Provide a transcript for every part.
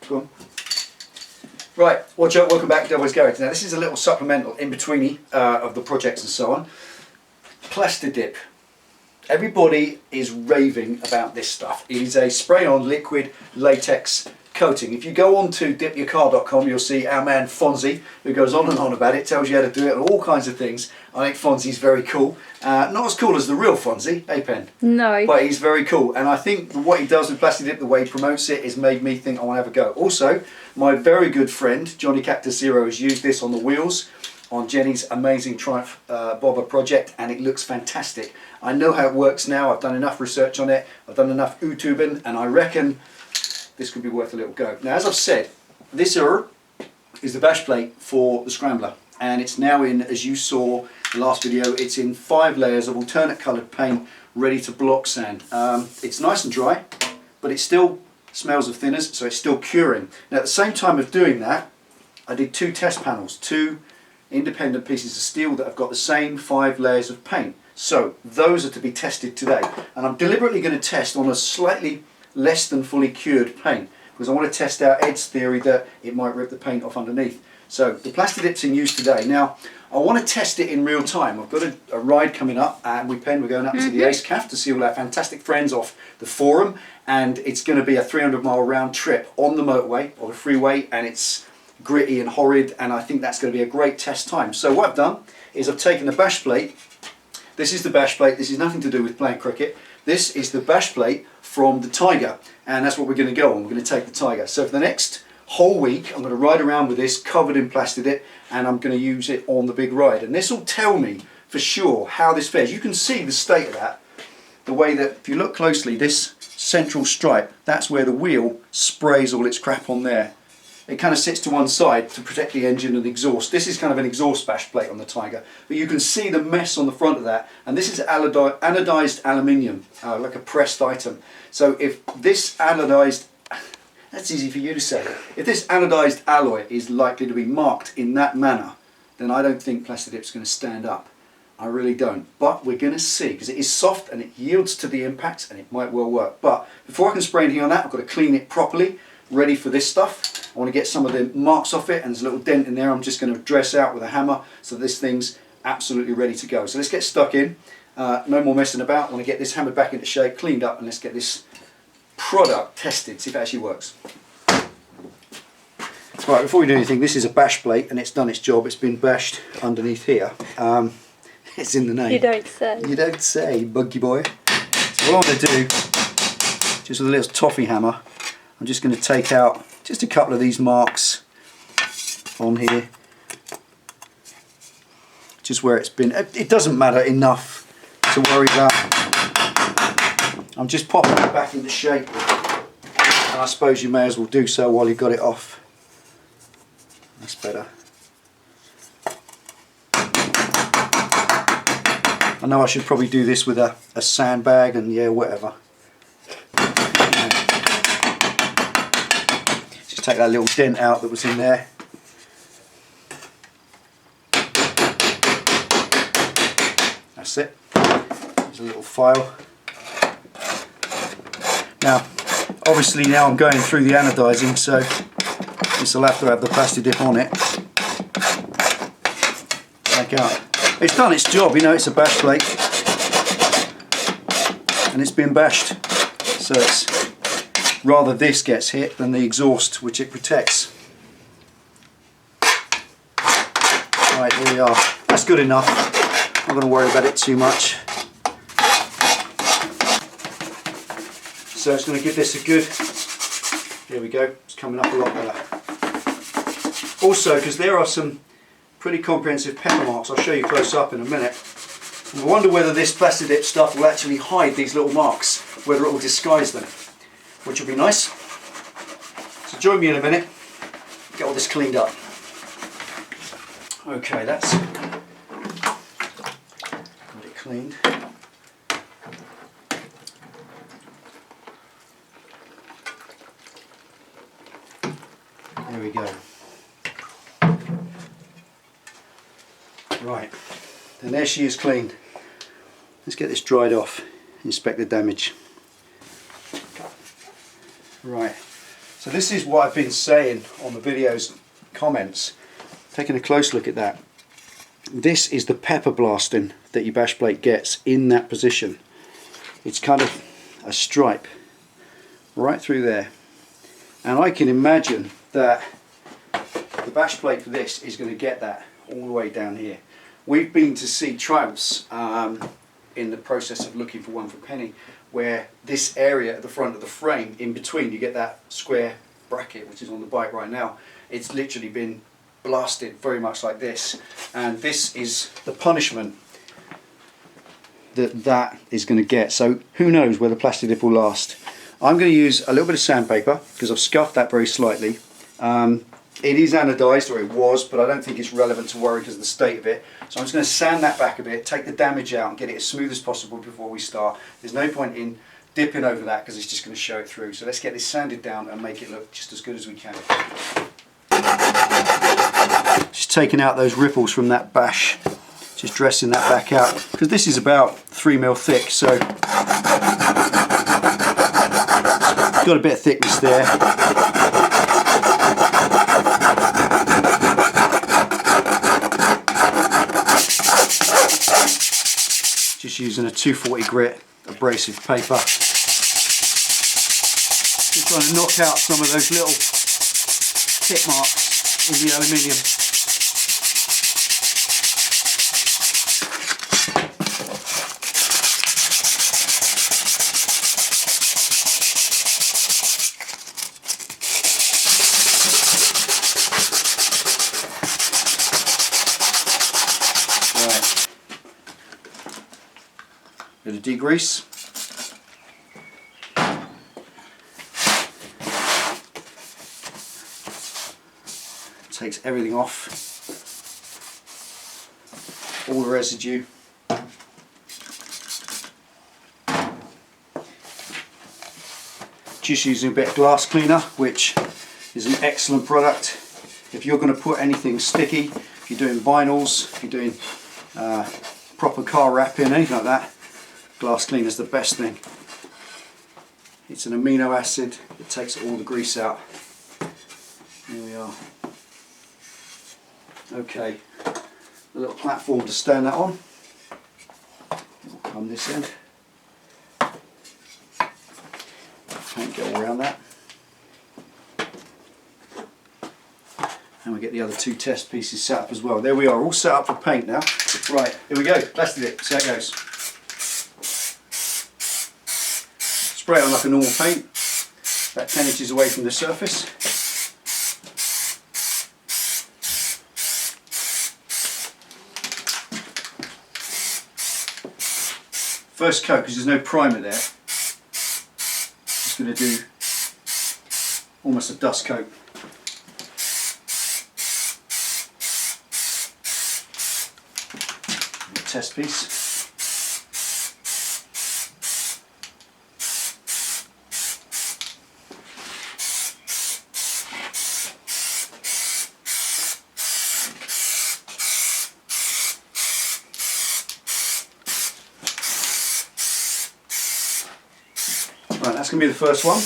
Go on. Right, watch out, welcome back to Delboy's Garage. Now this is a little supplemental in-betweeny of the projects and so on. Plastidip. Everybody is raving about this stuff. It is a spray-on liquid latex coating. If you go on to dipyourcar.com, you'll see our man Fonzie, who goes on and on about it, tells you how to do it and all kinds of things. I think Fonzie's very cool. Not as cool as the real Fonzie, eh, Pen? No. But he's very cool, and I think what he does with Plastidip, the way he promotes it, has made me think I want to have a go. Also, my very good friend Johnny Cactus Zero has used this on the wheels on Jenny's amazing Triumph Bobber project, and it looks fantastic. I know how it works now. I've done enough research on it, I've done enough YouTubing, and I reckon this could be worth a little go. Now, as I've said, this is the bash plate for the Scrambler, and it's now in, as you saw the last video, it's in 5 layers of alternate coloured paint ready to block sand. It's nice and dry, but it still smells of thinners, so it's still curing. Now, at the same time of doing that, I did 2 test panels, 2 independent pieces of steel that have got the same 5 layers of paint. So those are to be tested today, and I'm deliberately going to test on a slightly less than fully cured paint because I want to test out Ed's theory that it might rip the paint off underneath. So the Plastidip's in use today. Now I want to test it in real time. I've got a ride coming up, and we're going up to the Ace Caf to see all our fantastic friends off the forum, and it's going to be a 300-mile round trip on the motorway or the freeway, and it's gritty and horrid, and I think that's going to be a great test time. So what I've done is I've taken the bash plate. This is the bash plate. This is nothing to do with playing cricket. This is the bash plate from the Tiger, and that's what we're going to go on. We're going to take the Tiger. So for the next whole week I'm going to ride around with this covered in Plastidip, and I'm going to use it on the big ride, and this will tell me for sure how this fares. You can see the state of that, the way that if you look closely, this central stripe, that's where the wheel sprays all its crap on there. It kind of sits to one side to protect the engine and the exhaust. This is kind of an exhaust bash plate on the Tiger, but you can see the mess on the front of that, and this is anodized aluminium, like a pressed item. So if this anodized, that's easy for you to say, if this anodized alloy is likely to be marked in that manner, then I don't think Plastidip's going to stand up. I really don't, but we're going to see, because it is soft and it yields to the impacts, and it might well work. But before I can spray anything on that, I've got to clean it properly, ready for this stuff. I want to get some of the marks off it, and there's a little dent in there I'm just going to dress out with a hammer, so this thing's absolutely ready to go. So let's get stuck in, no more messing about. I want to get this hammered back into shape, cleaned up, and let's get this product tested, see if it actually works. Right, before we do anything, this is a bash plate, and it's done its job. It's been bashed underneath here. It's in the name. You don't say. You don't say, buggy boy. So what I'm going to do, just with a little toffee hammer, I'm just going to take out just a couple of these marks on here, just where it's been. It doesn't matter enough to worry about. I'm just popping it back into shape, and I suppose you may as well do so while you've got it off. That's better. I know I should probably do this with a sandbag and yeah, whatever. Take that little dent out that was in there. That's it. There's a little file. Now, obviously now I'm going through the anodizing, so this will have to have the Plastidip on it. Take out. It's done its job, you know, it's a bash plate. And it's been bashed. So it's rather this gets hit than the exhaust, which it protects. Right, here we are. That's good enough. I'm not going to worry about it too much. So it's going to give this a good, here we go, it's coming up a lot better. Also, because there are some pretty comprehensive pepper marks, I'll show you close up in a minute. And I wonder whether this Plastidip stuff will actually hide these little marks, whether it will disguise them, which will be nice. So join me in a minute, get all this cleaned up. Okay, that's got it cleaned. There we go. Right, and there she is cleaned. Let's get this dried off, inspect the damage. Right, So this is what I've been saying on the video's comments. Taking a close look at that. This is the pepper blasting that your bash plate gets in that position. It's kind of a stripe right through there. And I can imagine that the bash plate for this is going to get that all the way down here. We've been to see Triumphs in the process of looking for one for Penny, where this area at the front of the frame, in between, you get that square bracket which is on the bike right now. It's literally been blasted very much like this, and this is the punishment that is going to get. So who knows whether Plastidip will last. I'm going to use a little bit of sandpaper because I've scuffed that very slightly. It is anodised, or it was, but I don't think it's relevant to worry because of the state of it. So I'm just going to sand that back a bit, take the damage out and get it as smooth as possible before we start. There's no point in dipping over that because it's just going to show it through. So let's get this sanded down and make it look just as good as we can. Just taking out those ripples from that bash, just dressing that back out, because this is about 3mm thick, so got a bit of thickness there. Just using a 240 grit abrasive paper. Just trying to knock out some of those little tip marks in the aluminium. Right. Bit of degrease. Takes everything off, all the residue. Just using a bit of glass cleaner, which is an excellent product if you're going to put anything sticky, if you're doing vinyls, if you're doing proper car wrapping, anything like that. Glass cleaner is the best thing. It's an amino acid, it takes all the grease out. Here we are. Okay, a little platform to stand that on. It'll come this end. Can't get all around that. And we get the other two test pieces set up as well. There we are, all set up for paint now. Right, here we go, Plastidip, see how it goes. Spray it on like a normal paint, about 10 inches away from the surface. First coat, because there's no primer there, just going to do almost a dust coat. Test piece. Right, that's going to be the first one.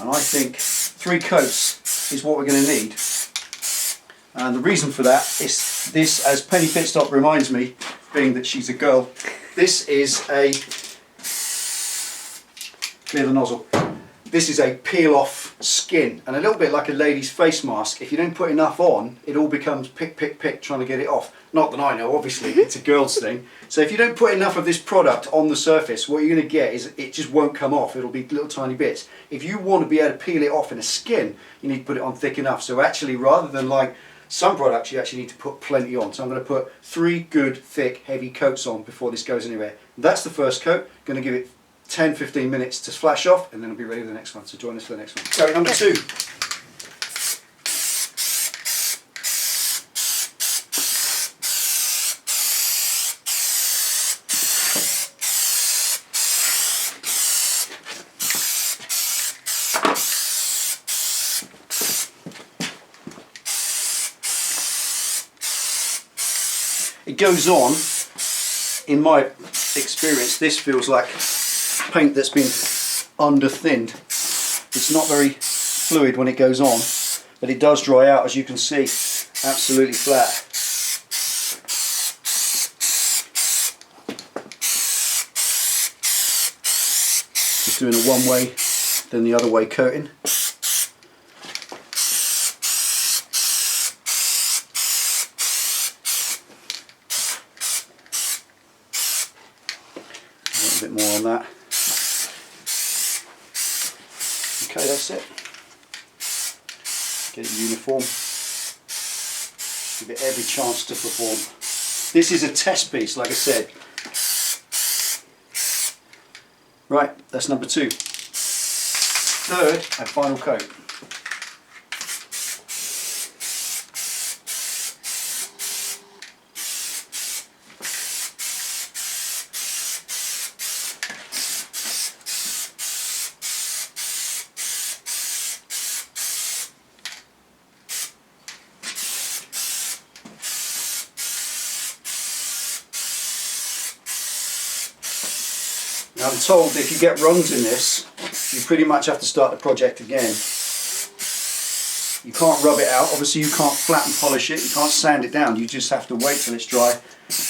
And I think 3 coats is what we're going to need. And the reason for that is this, as Penny Pitstop reminds me, being that she's a girl, this is a, clear the nozzle, this is a peel off skin, and a little bit like a lady's face mask. If you don't put enough on, it all becomes pick, pick, pick, trying to get it off. Not that I know, obviously, it's a girl's thing. So if you don't put enough of this product on the surface, what you're going to get is it just won't come off. It'll be little tiny bits. If you want to be able to peel it off in a skin, you need to put it on thick enough. So actually, rather than like some products, you actually need to put plenty on. So I'm going to put 3 good, thick, heavy coats on before this goes anywhere. That's the first coat. I'm going to give it 10-15 minutes to flash off, and then I'll be ready for the next one. So join us for the next one. Coat number 2. It goes on in my experience, this feels like paint that's been under-thinned. It's not very fluid when it goes on, but it does dry out, as you can see, absolutely flat. Just doing a one way, then the other way coating. A little bit more on that. Okay, that's it. Get it uniform. Give it every chance to perform. This is a test piece, like I said. Right, that's number 2. Third and final coat. Now I'm told if you get rungs in this, you pretty much have to start the project again. You can't rub it out, obviously you can't flat and polish it, you can't sand it down, you just have to wait till it's dry,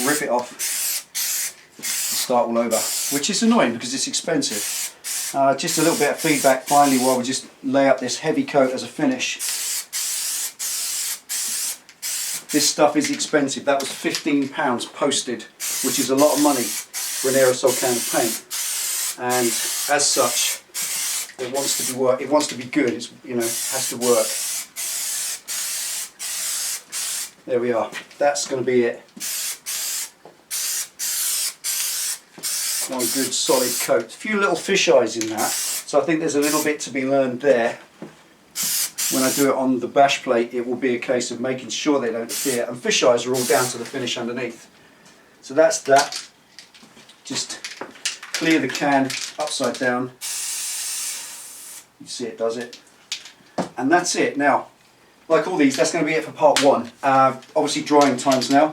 rip it off and start all over, which is annoying because it's expensive. Just a little bit of feedback finally while we just lay up this heavy coat as a finish. This stuff is expensive. That was £15 posted, which is a lot of money for an aerosol can of paint. And as such, it wants to be it wants to be good. It's, you know, has to work. There we are. That's going to be it. One good solid coat. A few little fish eyes in that, so I think there's a little bit to be learned there. When I do it on the bash plate, it will be a case of making sure they don't appear. And fish eyes are all down to the finish underneath. So that's that. Just clear the can upside down. You see it does it. And that's it. Now, like all these, that's going to be it for part 1. Obviously drying times now.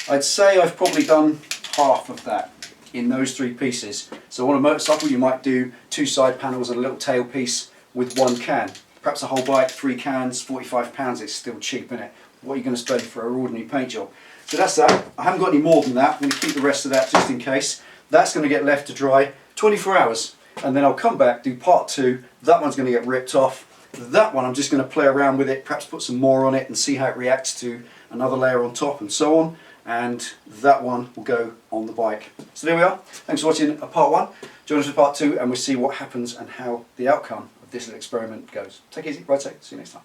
I'd say I've probably done half of that in those 3 pieces. So on a motorcycle you might do 2 side panels and a little tail piece with 1 can. Perhaps a whole bike, 3 cans, £45, it's still cheap, isn't it? What are you going to spend for an ordinary paint job? So that's that. I haven't got any more than that. I'm going to keep the rest of that just in case. That's going to get left to dry 24 hours. And then I'll come back, do part 2. That one's going to get ripped off. That one I'm just going to play around with it, perhaps put some more on it and see how it reacts to another layer on top and so on. And that one will go on the bike. So there we are. Thanks for watching part 1. Join us for part 2 and we'll see what happens and how the outcome of this little experiment goes. Take it easy. Right, see you next time.